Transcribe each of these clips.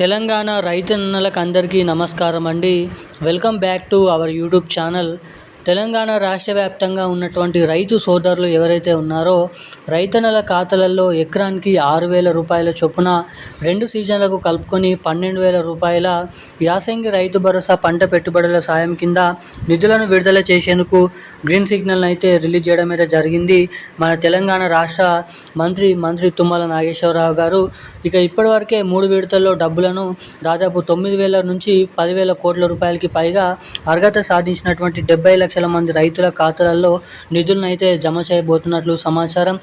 తెలంగాణ రైతన్నలకు అందరికీ నమస్కారం అండి. Welcome back to our YouTube channel. Telangana రాష్ట్ర వ్యాప్తంగా ఉన్నటువంటి రైతు సోదరులు ఎవరైతే ఉన్నారో రైతన్నల ఖాతాలలో ఎకరానికి 6,000 రూపాయల చొప్పున 2 సీజన్లకు కలుపుకొని 12,000 రూపాయల యాసంగి రైతు భరోసా పంట పెట్టుబడుల సాయం కింద నిధులను విడుదల చేసేందుకు గ్రీన్ సిగ్నల్ అయితే రిలీజ్ చేయడం అయితే జరిగింది మన తెలంగాణ రాష్ట్ర మంత్రి తుమ్మల నాగేశ్వరరావు గారు. ఇక ఇప్పటివరకే 3 విడతల్లో డబ్బులను దాదాపు 9,000 నుంచి 10,000 కోట్ల రూపాయలకి పైగా అర్హత సాధించినటువంటి 70 లక్షల మంది రైతుల ఖాతాలలో నిధులను అయితే జమ చేయబోతున్నట్లు సమాచారం.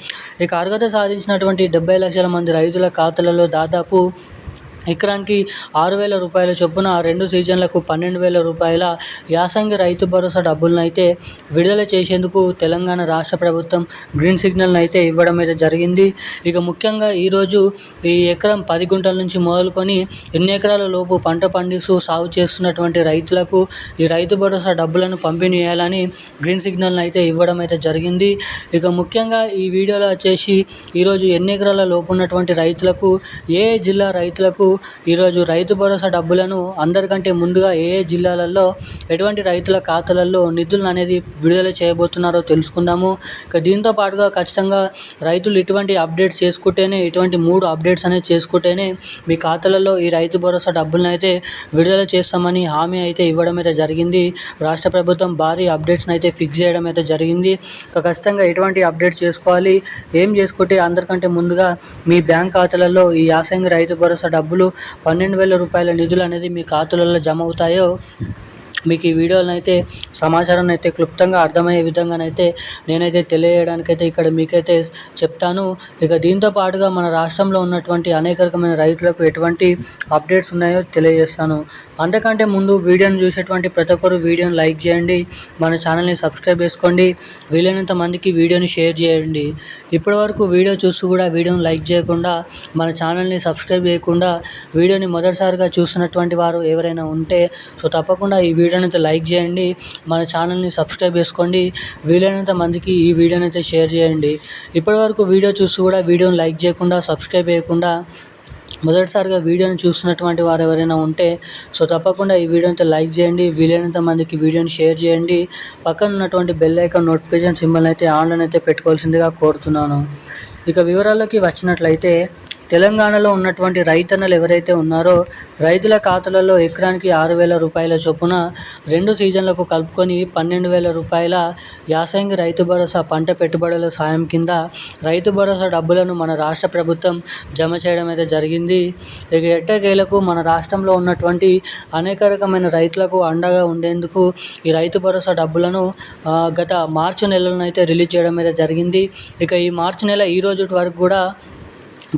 ఇక అర్హత సాధించినటువంటి 70 లక్షల మంది రైతుల ఖాతాలలో దాదాపు ఎకరానికి 6,000 రూపాయల చొప్పున 2 సీజన్లకు 12,000 రూపాయల యాసంగి రైతు భరోసా డబ్బులను అయితే విడుదల చేసేందుకు తెలంగాణ రాష్ట్ర ప్రభుత్వం గ్రీన్ సిగ్నల్ని అయితే ఇవ్వడం అయితే జరిగింది. ఇక ముఖ్యంగా ఈరోజు ఈ ఎకరం 10 గుంటల నుంచి మొదలుకొని ఎన్ని ఎకరాల లోపు పంట పండిస్తూ సాగు చేస్తున్నటువంటి రైతులకు ఈ రైతు భరోసా డబ్బులను పంపిణీ చేయాలని గ్రీన్ సిగ్నల్ని అయితే ఇవ్వడం అయితే జరిగింది. ఇక ముఖ్యంగా ఈ వీడియోలో వచ్చేసి ఈరోజు ఎన్ని ఎకరాల లోపు ఉన్నటువంటి రైతులకు, ఏ జిల్లా రైతులకు ఈరోజు రైతు భరోసా డబ్బులను అందరికంటే ముందుగా ఏ జిల్లాలలో ఎటువంటి రైతుల ఖాతాలలో నిధులను అనేది విడుదల చేయబోతున్నారో తెలుసుకుందాము. ఇక దీంతో పాటుగా ఖచ్చితంగా రైతులు ఇటువంటి అప్డేట్స్ చేసుకుంటేనే, ఇటువంటి 3 అప్డేట్స్ అనేది చేసుకుంటేనే మీ ఖాతాలలో ఈ రైతు భరోసా డబ్బులను అయితే విడుదల చేస్తామని హామీ అయితే ఇవ్వడం అయితే జరిగింది. రాష్ట్ర ప్రభుత్వం భారీ అప్డేట్స్ని అయితే ఫిక్స్ చేయడం అయితే జరిగింది. ఇక ఖచ్చితంగా ఎటువంటి అప్డేట్స్ చేసుకోవాలి, ఏం చేసుకుంటే అందరికంటే ముందుగా మీ బ్యాంక్ ఖాతాలలో ఈ యాసంగి రైతు భరోసా డబ్బులు 12,000 రూపాయల నిధులు అనేది మీ ఖాతాలలో జమ అవుతాయో మీకు ఈ వీడియోలను అయితే సమాచారం అయితే క్లుప్తంగా అర్థమయ్యే విధంగానైతే నేనైతే తెలియజేయడానికైతే ఇక్కడ మీకైతే చెప్తాను. ఇక దీంతో పాటుగా మన రాష్ట్రంలో ఉన్నటువంటి అనేక రకమైన రైతులకు ఎటువంటి అప్డేట్స్ ఉన్నాయో తెలియజేస్తాను. అంతకంటే ముందు వీడియోని చూసేటువంటి ప్రతి ఒక్కరు వీడియోని లైక్ చేయండి, మన ఛానల్ని సబ్స్క్రైబ్ చేసుకోండి, వీలైనంత మందికి వీడియోని షేర్ చేయండి. ఇప్పటివరకు వీడియో చూస్తూ కూడా వీడియోని లైక్ చేయకుండా, మన ఛానల్ని సబ్స్క్రైబ్ చేయకుండా వీడియోని మొదటిసారిగా చూస్తున్నటువంటి వారు ఎవరైనా ఉంటే తప్పకుండా ఈ వీడియోని అయితే లైక్ చేయండి, మన ఛానల్ని సబ్స్క్రైబ్ చేసుకోండి, వీలైనంత మందికి ఈ వీడియోని అయితే షేర్ చేయండి. ఇప్పటివరకు వీడియో చూస్తూ కూడా వీడియోని లైక్ చేయకుండా, సబ్స్క్రైబ్ చేయకుండా మొదటిసారిగా వీడియోని చూస్తున్నటువంటి వారు ఎవరైనా ఉంటే తప్పకుండా ఈ వీడియోని లైక్ చేయండి, వీలైనంత మందికి వీడియోని షేర్ చేయండి. పక్కన ఉన్నటువంటి బెల్ ఐకాన్ నోటిఫికేషన్ సింబల్ అయితే ఆన్లైన్ అయితే పెట్టుకోవాల్సిందిగా కోరుతున్నాను. ఇక వివరాల్లోకి వచ్చినట్లయితే తెలంగాణలో ఉన్నటువంటి రైతన్నలు ఎవరైతే ఉన్నారో రైతుల ఖాతాలలో ఎకరానికి 6,000 రూపాయల చొప్పున 2 సీజన్లకు కలుపుకొని 12,000 రూపాయల యాసంగి రైతు భరోసా పంట పెట్టుబడుల సాయం కింద రైతు భరోసా డబ్బులను మన రాష్ట్ర ప్రభుత్వం జమ చేయడం అయితే జరిగింది. ఇక ఎట్టకేలకు మన రాష్ట్రంలో ఉన్నటువంటి అనేక రకమైన రైతులకు అండగా ఉండేందుకు ఈ రైతు భరోసా డబ్బులను గత మార్చి నెలలోనైతే రిలీజ్ చేయడం అయితే జరిగింది. ఇక ఈ మార్చి నెల ఈ రోజు వరకు కూడా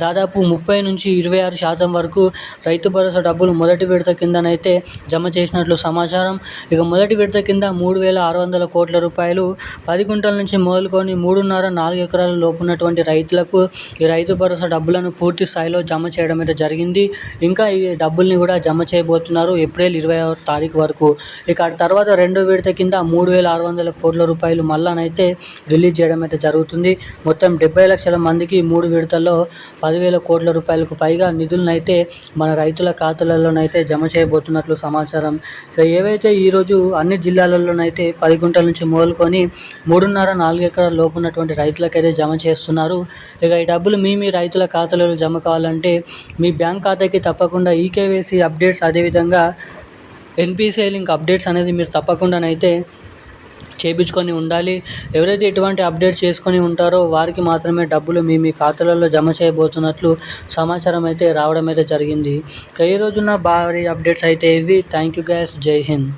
దాదాపు 30 నుంచి 26% వరకు రైతు భరోసా డబ్బులు మొదటి విడత కిందనైతే జమ చేసినట్లు సమాచారం. ఇక మొదటి విడత కింద 3,600 కోట్ల రూపాయలు 10 గుంటల నుంచి మొదలుకొని 3.5-4 ఎకరాల లోపు ఉన్నటువంటి రైతులకు ఈ రైతు భరోసా డబ్బులను పూర్తి స్థాయిలో జమ చేయడం అయితే జరిగింది. ఇంకా ఈ డబ్బుల్ని కూడా జమ చేయబోతున్నారు ఏప్రిల్ 20వ తారీఖు వరకు. ఇక తర్వాత రెండో విడత కింద 3,600 కోట్ల రూపాయలు మళ్ళానైతే రిలీజ్ చేయడం అయితే జరుగుతుంది. మొత్తం 70 లక్షల మందికి 3 విడతల్లో 10,000 కోట్ల రూపాయలకు పైగా నిధులను అయితే మన రైతుల ఖాతాలలోనైతే జమ చేయబోతున్నట్లు సమాచారం. ఇక ఏవైతే ఈరోజు అన్ని జిల్లాలలోనైతే 10 గుంటల నుంచి మొదలుకొని 3.5-4 ఎకరాల లోపు ఉన్నటువంటి రైతులకైతే జమ చేస్తున్నారు. ఇక ఈ డబ్బులు మీ రైతుల ఖాతాలలో జమ కావాలంటే మీ బ్యాంక్ ఖాతాకి తప్పకుండా ఈకేవైసీ అప్డేట్స్, అదేవిధంగా ఎన్పిసిఐ లింక్ అప్డేట్స్ అనేది మీరు తప్పకుండానైతే చేయించుకొని ఉండాలి. ఎవరైతే ఇటువంటి అప్డేట్స్ చేసుకొని ఉంటారో వారికి మాత్రమే డబ్బులు మీ ఖాతాలలో జమ చేయబోతున్నట్లు సమాచారం అయితే రావడం అయితే జరిగింది. ఈ రోజున్న భారీ అప్డేట్స్ అయితే ఇవి. థ్యాంక్ యూ గైస్, జై హింద్.